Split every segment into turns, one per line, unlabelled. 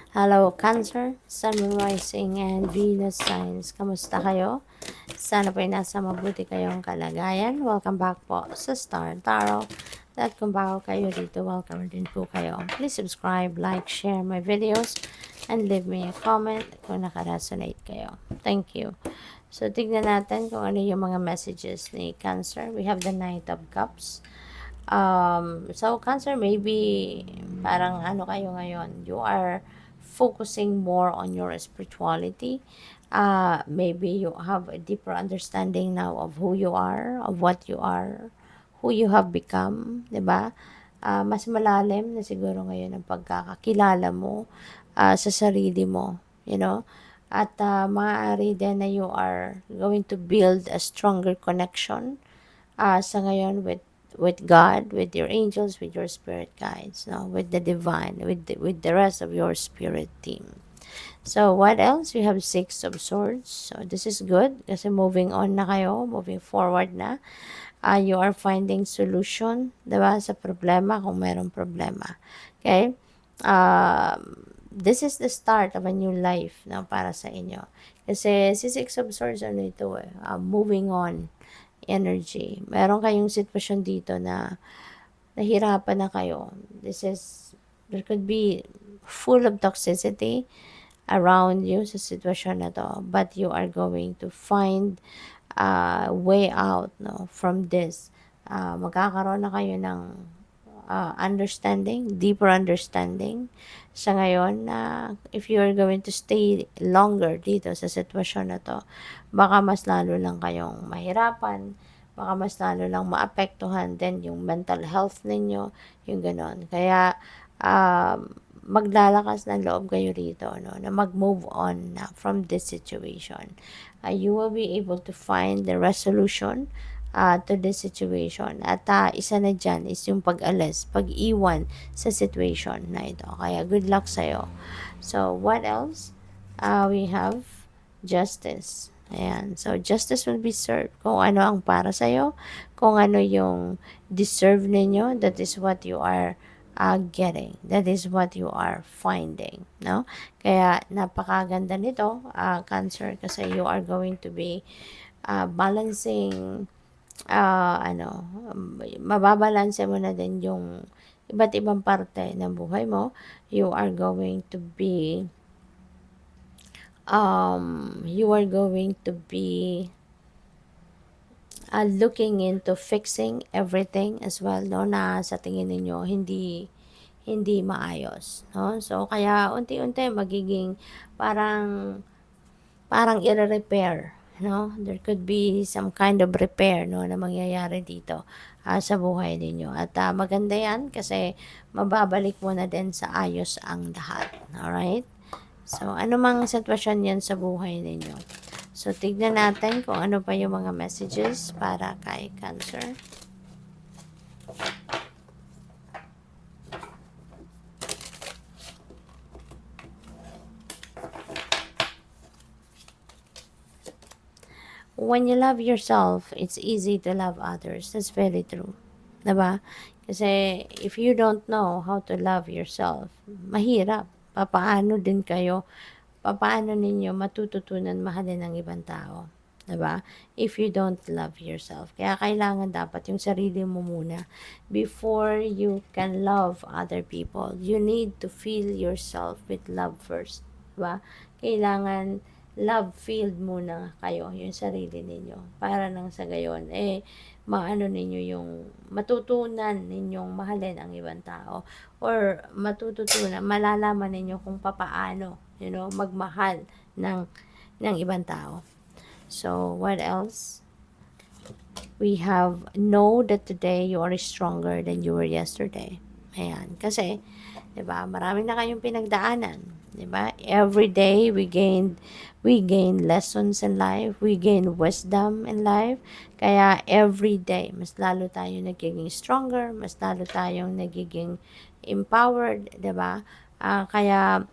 Hello, Cancer, Sun, Moon Rising, and Venus signs. Kamusta kayo? Sana po'y nasa mabuti kayong kalagayan. Welcome back po sa Star Tarot. At kung bago kayo dito, welcome din po kayo. Please subscribe, like, share my videos, and leave me a comment kung nakaresonate kayo. Thank you. So, tignan natin kung ano yung mga messages ni Cancer. We have the Knight of Cups. So Cancer, maybe parang ano kayo ngayon, you are focusing more on your spirituality. Maybe you have a deeper understanding now of who you are, of what you are, who you have become, 'di ba? Mas malalim na siguro ngayon ang pagkakakilala mo sa sarili mo, you know? At maaari din na you are going to build a stronger connection sa ngayon with God, with your angels, with your spirit guides, no? With the divine, with the rest of your spirit team. So, what else? We have Six of Swords. So, this is good kasi moving on na kayo, moving forward na. You are finding solution, diba, sa problema kung mayroong problema. Okay? This is the start of a new life, no, para sa inyo. Kasi si Six of Swords, ano ito moving on energy. Meron kayong sitwasyon dito na nahirapan na kayo. There could be full of toxicity around you sa sitwasyon na to. But you are going to find a way out, no, from this. Magkakaroon na kayo ng understanding, deeper understanding sa ngayon na if you are going to stay longer dito sa sitwasyon na to, baka mas lalo lang kayong mahirapan, baka mas lalo lang maapektuhan din yung mental health ninyo, yung ganon. Kaya, maglalakas ng loob kayo rito, no, na mag-move on na from this situation. You will be able to find the resolution to this situation. At isa na dyan is yung pag-alis, pag-iwan sa situation na ito. Kaya good luck sa'yo. So, what else? We have justice. Ayan. So, justice will be served. Kung ano ang para sa'yo, kung ano yung deserve ninyo, that is what you are getting. That is what you are finding. No? Kaya, napakaganda nito, Cancer, kasi you are going to be balancing mababalanse mo na din yung iba't ibang parte ng buhay mo. You are going to be looking into fixing everything as well, no, na sa tingin ninyo hindi maayos, no? So kaya unti-unti magiging parang ire-repair, no? There could be some kind of repair, no, na mangyayari dito sa buhay ninyo. At maganda yan kasi mababalik mo na din sa ayos ang lahat. Alright? So, ano mang sitwasyon yan sa buhay ninyo. So, tignan natin kung ano pa yung mga messages para kay Cancer. When you love yourself, it's easy to love others. That's very true. Diba? Kasi if you don't know how to love yourself, mahirap. Papaano din kayo, papaano ninyo matututunan mahalin ng ibang tao. Diba? If you don't love yourself. Kaya kailangan dapat yung sarili mo muna. Before you can love other people, you need to fill yourself with love first. Diba? Kailangan love-filled muna kayo, yung sarili ninyo. Para nang sa gayon, maano ninyo yung matutunan ninyong mahalin ang ibang tao. Or matututunan, malalaman ninyo kung papaano, magmahal ng ibang tao. So, what else? We have, know that today you are stronger than you were yesterday. Ayan. Kasi, 'di ba? Marami na kayong pinagdaanan, 'di ba? Every day we gain lessons in life, we gain wisdom in life. Kaya every day mas lalo tayong nagiging stronger, mas lalo tayong nagiging empowered, 'di ba? Kaya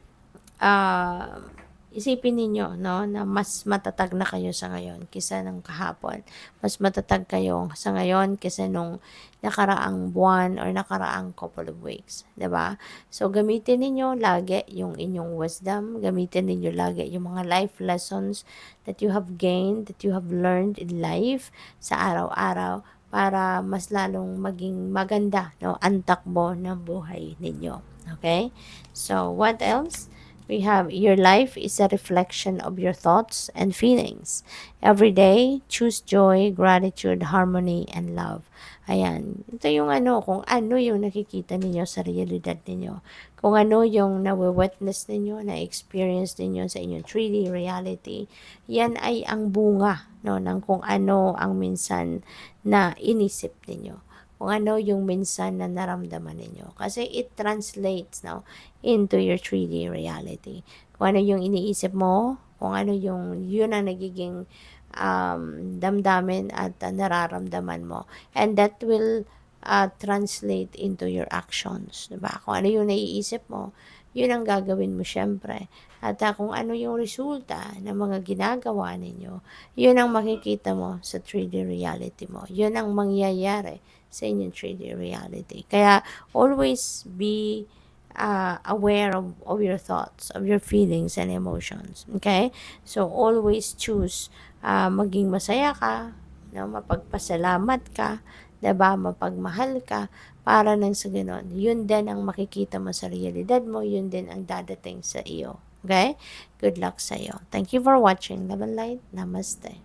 isipin ninyo, no, na mas matatag na kayo sa ngayon kaysa nung kahapon. Mas matatag kayo sa ngayon kaysa nung nakaraang buwan or nakaraang couple of weeks, 'di ba? So gamitin ninyo lagi yung inyong wisdom, gamitin ninyo lagi yung mga life lessons that you have gained, that you have learned in life sa araw-araw para mas lalong maging maganda, no, ang takbo ng buhay ninyo. Okay? So what else? We have your life is a reflection of your thoughts and feelings. Every day, choose joy, gratitude, harmony, and love. Ayan. Ito yung kung ano yung nakikita ninyo sa realidad ninyo. Kung ano yung nawe-witness ninyo, na-experience ninyo sa inyong 3D reality. Yan ay ang bunga, no, ng kung ano ang minsan na inisip ninyo. Kung ano yung minsan na naramdaman ninyo. Kasi it translates, no, into your 3D reality. Kung ano yung iniisip mo, kung ano yun ang nagiging damdamin at nararamdaman mo. And that will translate into your actions. Diba? Kung ano yung naiisip mo, yun ang gagawin mo syempre. At kung ano yung resulta ng mga ginagawa ninyo, yun ang makikita mo sa 3D reality mo. Yun ang mangyayari sa inyong 3D reality. Kaya always be aware of your thoughts, of your feelings and emotions. Okay? So always choose maging masaya ka, no? Mapagpasalamat ka, 'di ba? Mapagmahal ka para nang sa ganon. Yun din ang makikita mo sa realidad mo, yun din ang dadating sa iyo. Okay? Good luck sa iyo. Thank you for watching. Love and light. Namaste.